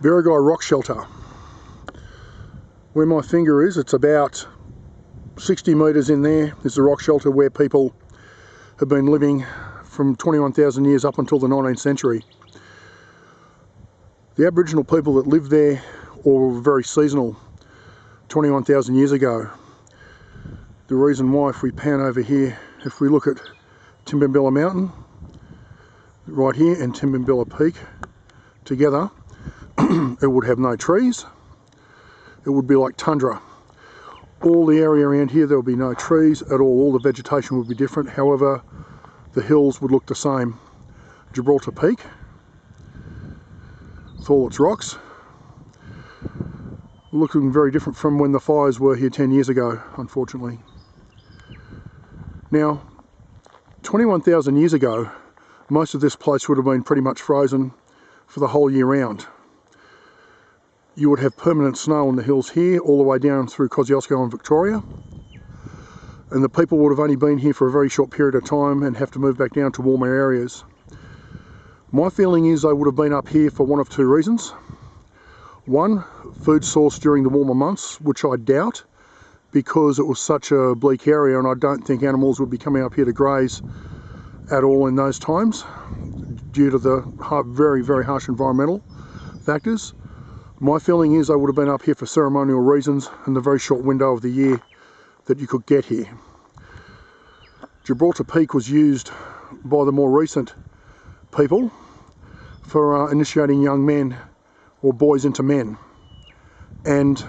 Birrigai rock shelter. Where my finger is, it's about 60 metres in there is the rock shelter where people have been living from 21,000 years up until the 19th century. The Aboriginal people that lived there or were very seasonal 21,000 years ago. The reason why, if we pan over here, if we look at Timbimbilla Mountain right here and Timbimbilla Peak together, it would have no trees. It would be like tundra. All the area around here, there would be no trees at all the vegetation would be different. However, the hills would look the same. Gibraltar Peak with all its rocks, looking very different from when the fires were here 10 years ago, unfortunately. Now, 21,000 years ago, most of this place would have been pretty much frozen for the whole year round. You would have permanent snow on the hills here, all the way down through Kosciuszko and Victoria. And the people would have only been here for a very short period of time and have to move back down to warmer areas. My feeling is they would have been up here for one of two reasons. One, food source during the warmer months, which I doubt, because it was such a bleak area, and I don't think animals would be coming up here to graze at all in those times due to the very, very harsh environmental factors. My feeling is they would have been up here for ceremonial reasons and the very short window of the year that you could get here. Gibraltar Peak was used by the more recent people for initiating young men or boys into men, and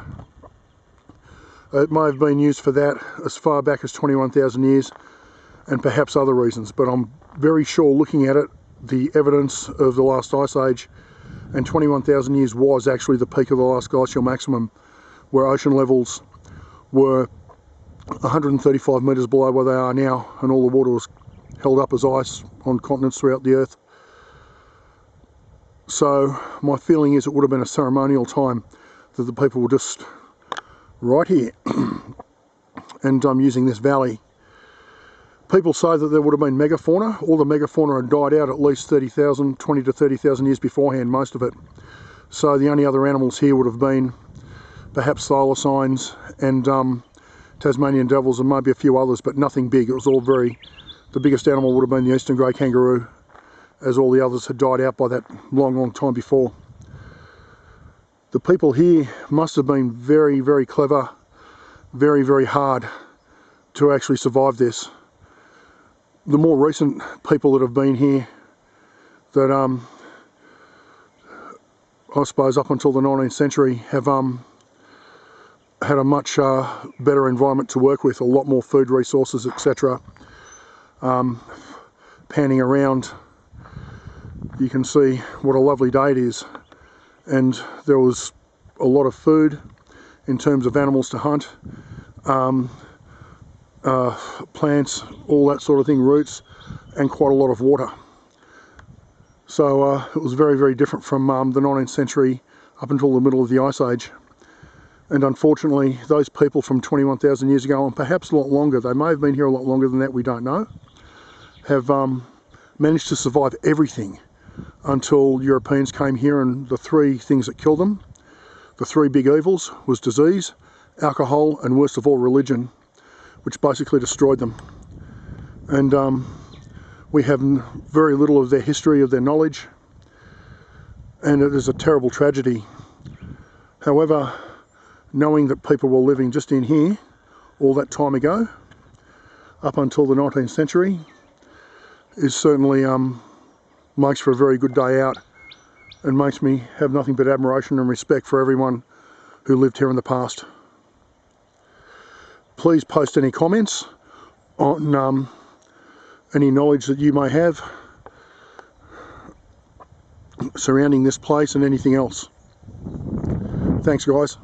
it may have been used for that as far back as 21,000 years and perhaps other reasons, but I'm very sure, looking at it, the evidence of the last ice age and 21,000 years was actually the peak of the last glacial maximum, where ocean levels were 135 metres below where they are now, and all the water was held up as ice on continents throughout the earth. So my feeling is it would have been a ceremonial time that the people were just right here and using this valley. People say that there would have been megafauna. All the megafauna had died out at least 20 to 30,000 years beforehand, most of it. So the only other animals here would have been perhaps thylacines and Tasmanian devils and maybe a few others, but nothing big. It was all the biggest animal would have been the eastern grey kangaroo, as all the others had died out by that long, long time before. The people here must have been very, very clever, very, very hard to actually survive this. The more recent people that have been here, that I suppose up until the 19th century, have had a much better environment to work with, a lot more food resources, etc. Panning around, you can see what a lovely day it is, and there was a lot of food in terms of animals to hunt, plants, all that sort of thing, roots, and quite a lot of water. So it was very, very different from the 19th century up until the middle of the Ice Age. And unfortunately, those people from 21,000 years ago, and perhaps a lot longer, they may have been here a lot longer than that, we don't know, have managed to survive everything until Europeans came here, and the three things that killed them, the three big evils, was disease, alcohol, and worst of all, religion, which basically destroyed them. And we have very little of their history, of their knowledge, and it is a terrible tragedy. However, knowing that people were living just in here all that time ago, up until the 19th century, is certainly makes for a very good day out, and makes me have nothing but admiration and respect for everyone who lived here in the past. Please post any comments on any knowledge that you may have surrounding this place and anything else. Thanks, guys.